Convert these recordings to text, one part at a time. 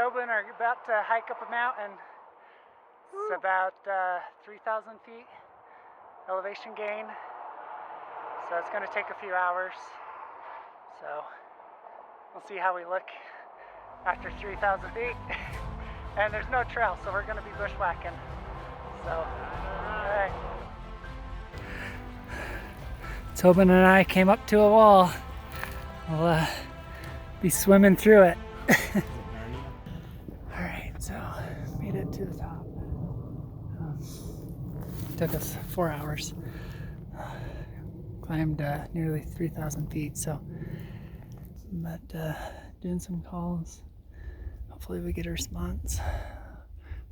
Tobin are about to hike up a mountain. It's about 3,000 feet elevation gain. So it's going to take a few hours. So we'll see how we look after 3,000 feet. And there's no trail, so we're going to be bushwhacking. So, alright. Tobin and I came up to a wall. We'll be swimming through it. Alright, so made it to the top. Took us 4 hours. Climbed nearly 3,000 feet, so but doing some calls. Hopefully we get a response.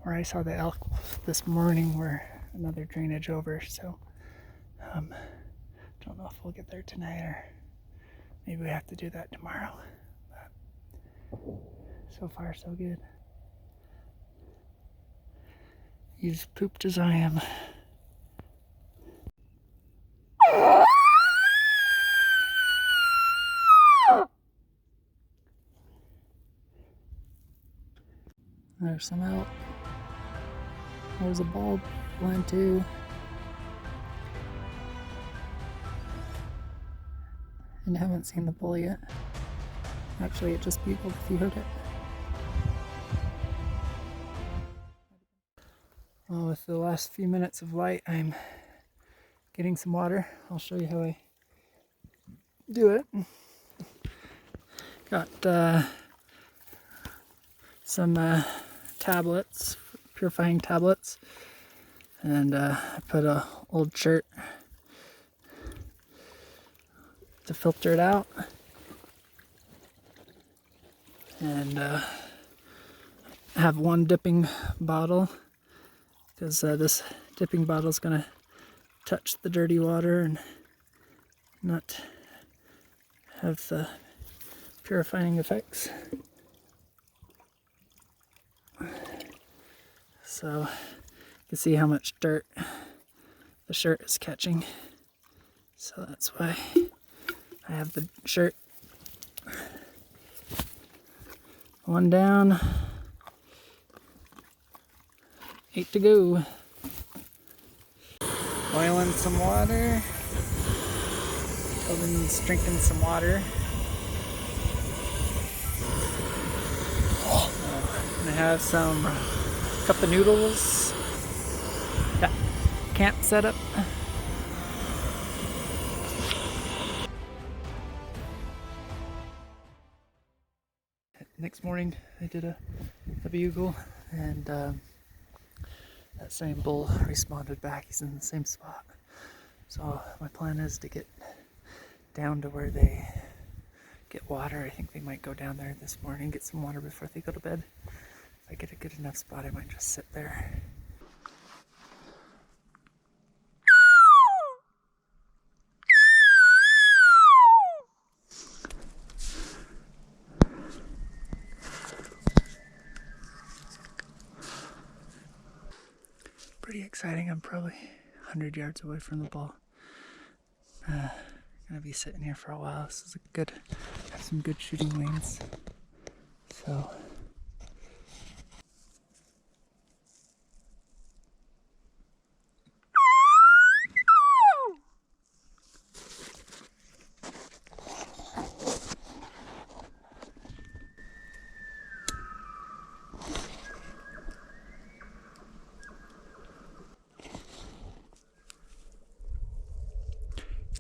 Where I saw the elk this morning were another drainage over, so don't know if we'll get there tonight or maybe we have to do that tomorrow. But so far so good. He's as pooped as I am. There's some elk. There's a bulb one too. And I haven't seen the bull yet. Actually, it just bugled if you heard it. Well, with the last few minutes of light, I'm getting some water. I'll show you how I do it. Got some tablets, purifying tablets, and I put a old shirt to filter it out, and have one dipping bottle because this dipping bottle is going to touch the dirty water and not have the purifying effects. So you can see how much dirt the shirt is catching. So that's why I have the shirt. One down, 8 to go. Boiling some water. Tobin's drinking some water. I'm gonna have some cup of noodles. Got camp set up. Next morning I did a bugle, and that same bull responded back. He's in the same spot. So my plan is to get down to where they get water. I think they might go down there this morning, get some water before they go to bed. If I get a good enough spot, I might just sit there. Pretty exciting. I'm probably 100 yards away from the ball. Gonna be sitting here for a while. This is a good, have some good shooting lanes. So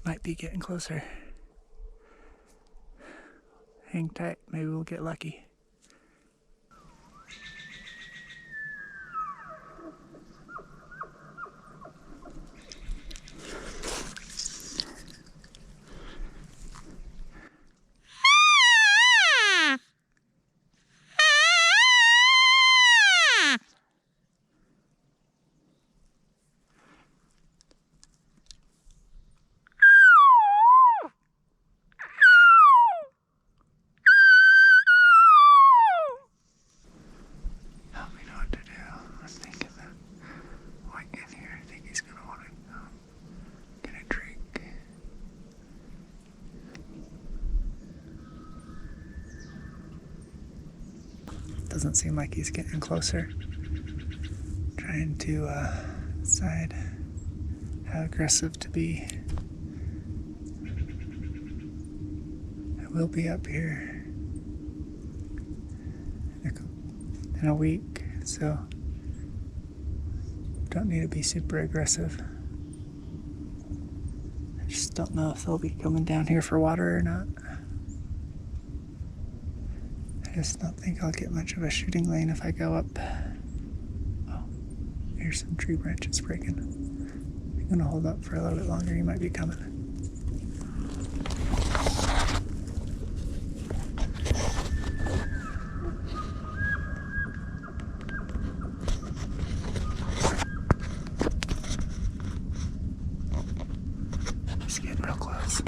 might be getting closer. Hang tight, maybe we'll get lucky. Doesn't seem like he's getting closer. Trying to decide how aggressive to be. I will be up here in a week, so don't need to be super aggressive. I just don't know if they'll be coming down here for water or not. I just don't think I'll get much of a shooting lane if I go up. Oh, here's some tree branches breaking. I'm gonna hold up for a little bit longer. He might be coming. He's getting real close.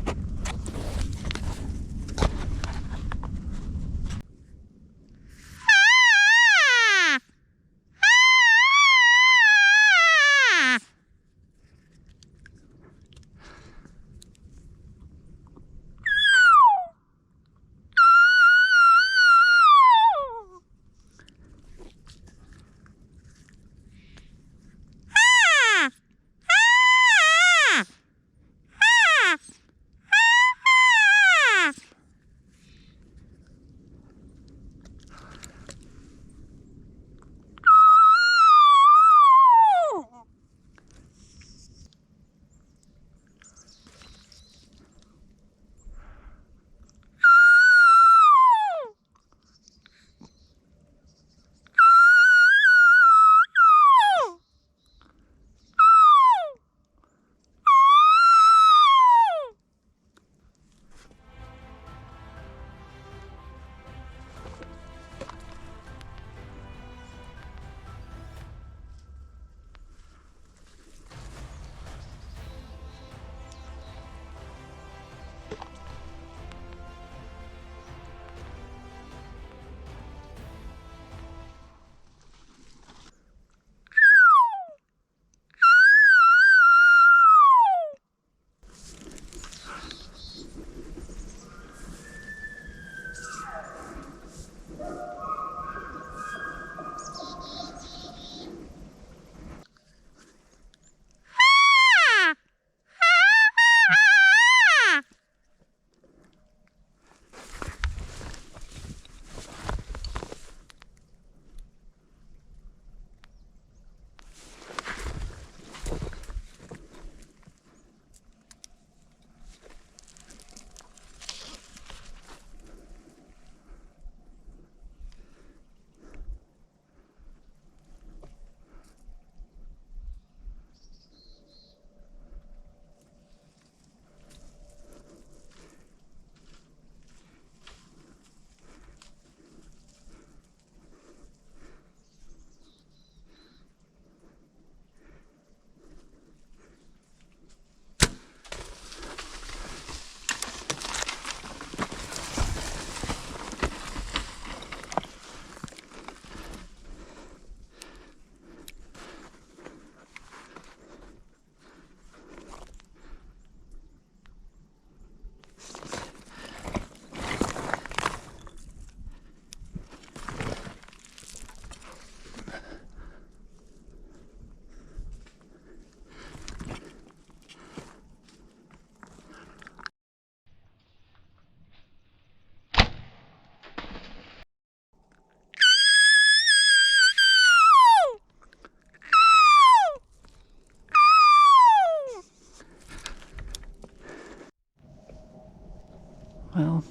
Well,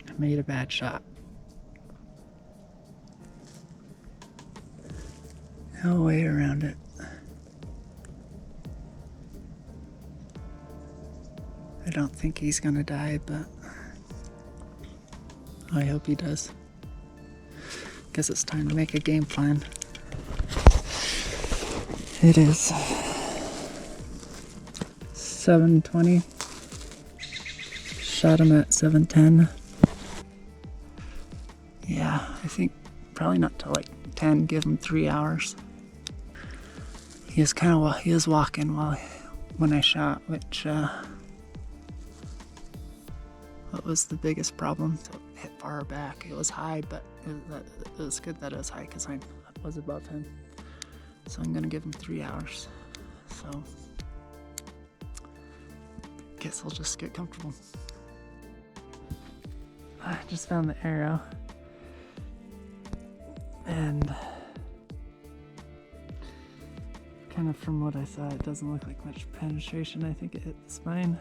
I made a bad shot. No way around it. I don't think he's gonna die, but I hope he does. Guess it's time to make a game plan. It is 7:20. Shot him at 7:10. Yeah, I think probably not till like 10. Give him 3 hours. He is walking when I shot, which what was the biggest problem? So hit far back. It was high, but it was good that it was high because I was above him. So I'm gonna give him 3 hours. So guess I'll just get comfortable. I just found the arrow, and kind of from what I saw, it doesn't look like much penetration. I think it hit the spine.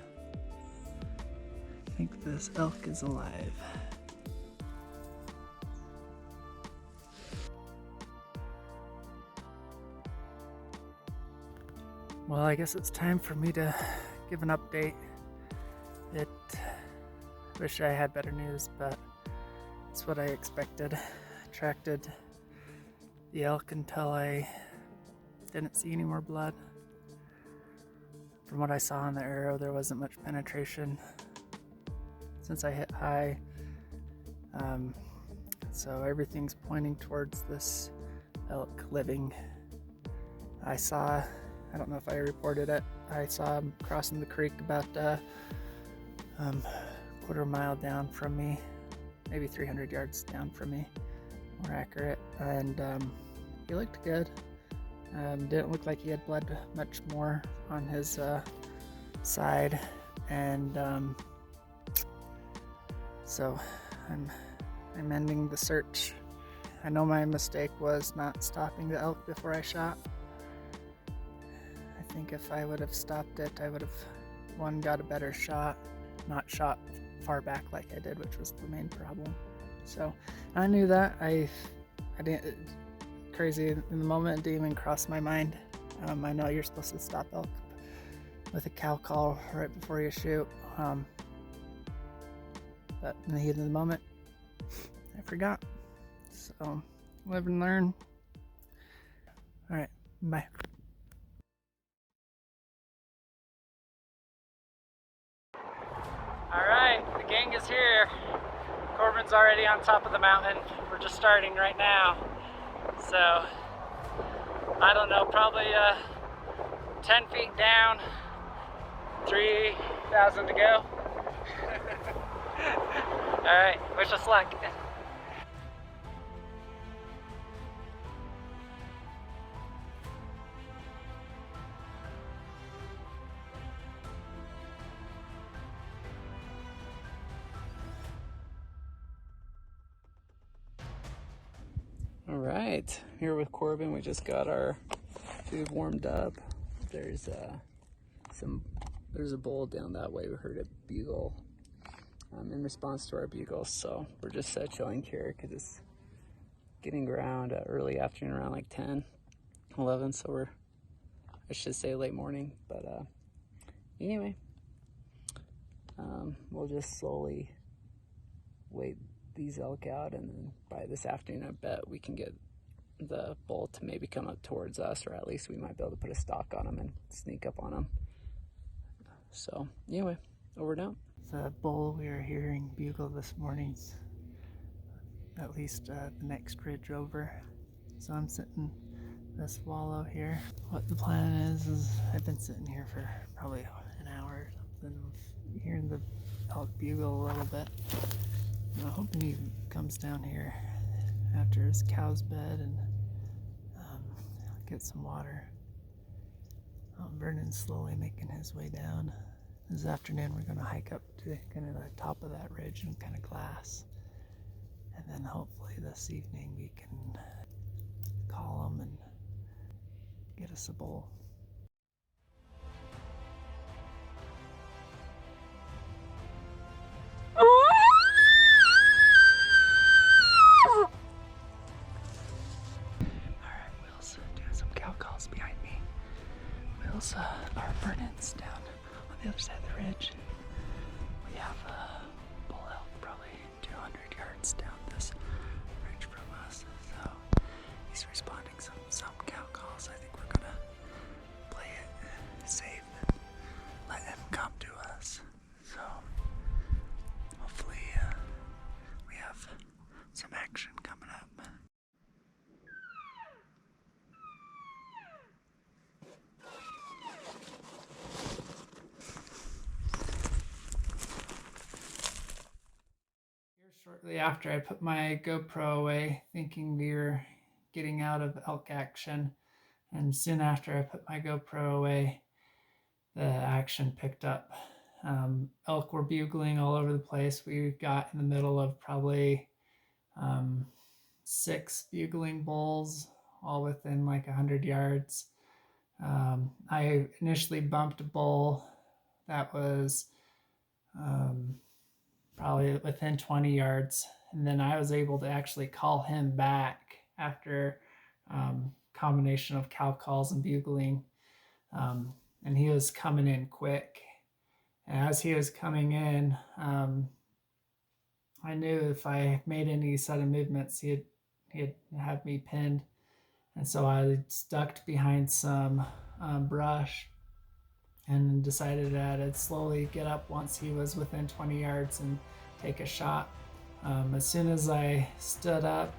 I think this elk is alive. Well, I guess it's time for me to give an update. Wish I had better news, but it's what I expected. I tracked the elk until I didn't see any more blood. From what I saw on the arrow, there wasn't much penetration since I hit high. So everything's pointing towards this elk living. I don't know if I reported it, I saw him crossing the creek about quarter mile down from me, maybe 300 yards down from me, more accurate, and he looked good. Didn't look like he had bled much more on his side, and so I'm ending the search. I know my mistake was not stopping the elk before I shot. I think if I would have stopped it, I would have got a better shot, not shot far back like I did, which was the main problem. So I knew that. I didn't, crazy in the moment, it didn't even cross my mind. I know you're supposed to stop elk with a cow call right before you shoot, but in the heat of the moment, I forgot. So live and learn. All right, bye. All right, the gang is here. Corbin's already on top of the mountain. We're just starting right now. So, I don't know, probably 10 feet down, 3,000 to go. All right, wish us luck. All right, here with Corbin, we just got our food warmed up. There's a bull down that way. We heard a bugle in response to our bugles, so we're just chilling here because it's getting around early afternoon, around like 10, 11, so I should say late morning, but anyway, we'll just slowly wait these elk out, and then by this afternoon I bet we can get the bull to maybe come up towards us, or at least we might be able to put a stalk on him and sneak up on him. So anyway, over and out. The bull we are hearing bugle this morning's at least the next ridge over, so I'm sitting this wallow here. What the plan is I've been sitting here for probably an hour or something, hearing the elk bugle a little bit. I'm hoping he comes down here after his cow's bed and get some water. Vernon's slowly making his way down. This afternoon we're going to hike up to kind of the top of that ridge and kind of glass. And then hopefully this evening we can call him and get us a bull. Our Vernon's down on the other side of the ridge. We have a bull elk probably 200 yards down this ridge from us. So he's responding some cow calls. I think we're gonna play it safe and let him come to us. So hopefully we have some action coming up. Shortly after I put my GoPro away, thinking we were getting out of elk action, and soon after I put my GoPro away, the action picked up. Elk were bugling all over the place. We got in the middle of probably 6 bugling bulls, all within like 100 yards. I initially bumped a bull that was probably within 20 yards, and then I was able to actually call him back after combination of cow calls and bugling, and he was coming in quick. And as he was coming in, I knew if I made any sudden movements, he'd have me pinned. And so I ducked behind some brush and decided that I'd slowly get up once he was within 20 yards and take a shot. As soon as I stood up,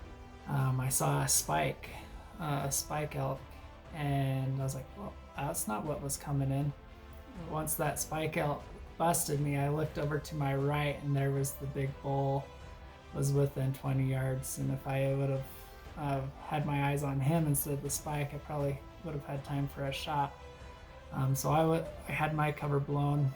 I saw a spike elk, and I was like, well, that's not what was coming in. Once that spike elk busted me, I looked over to my right, and there was the big bull was within 20 yards. And if I would have had my eyes on him instead of the spike, I probably would have had time for a shot. So I had my cover blown.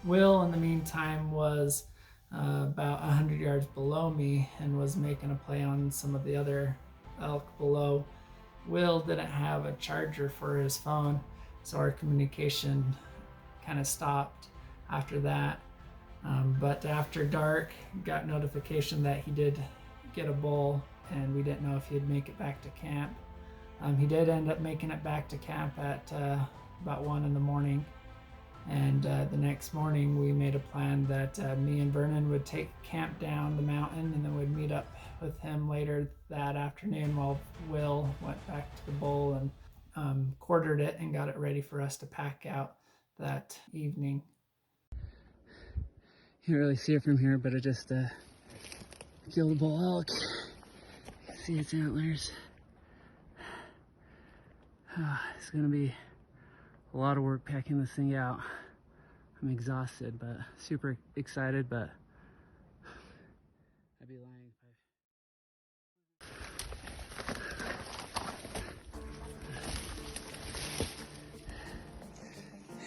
Will, in the meantime, was about 100 yards below me and was making a play on some of the other elk below. Will didn't have a charger for his phone, so our communication kind of stopped after that. But after dark, got notification that he did get a bull, and we didn't know if he'd make it back to camp. He did end up making it back to camp at about 1 in the morning. And the next morning we made a plan that me and Vernon would take camp down the mountain, and then we'd meet up with him later that afternoon while Will went back to the bull and quartered it and got it ready for us to pack out that evening. You can't really see it from here, but I just killed a bull elk. See its antlers. It's gonna be a lot of work packing this thing out. I'm exhausted, but super excited, but I'd be lying if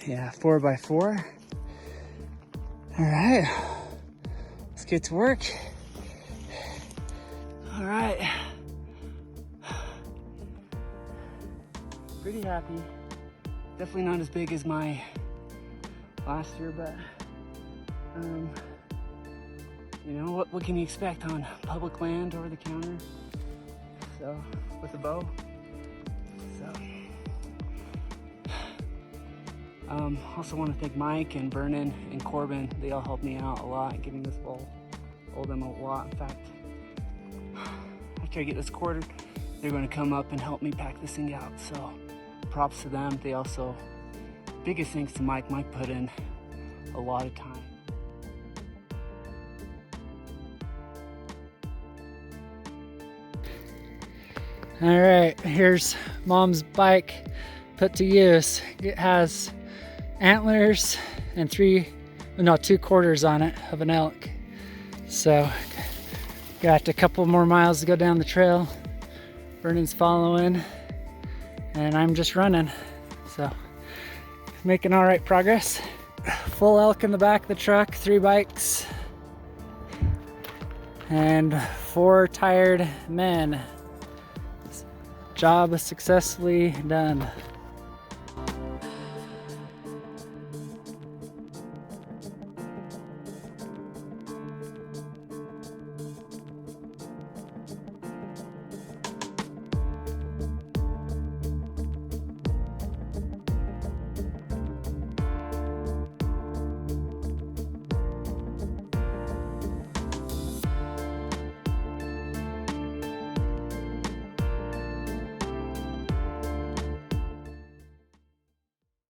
I... Yeah, 4x4. All right, let's get to work. All right. Pretty happy. Definitely not as big as my last year, but you know, what can you expect on public land over the counter? So, with a bow. So, also want to thank Mike and Vernon and Corbin. They all helped me out a lot in getting this bull. Owe them a lot. In fact, after I get this quartered, they're going to come up and help me pack this thing out. So, props to them. They also, biggest thanks to Mike. Mike put in a lot of time. All right, here's Mom's bike put to use. It has antlers and 2 quarters on it of an elk. So got a couple more miles to go down the trail. Vernon's following and I'm just running. So making all right progress. Full elk in the back of the truck, 3 bikes, and 4 tired men. Job successfully done.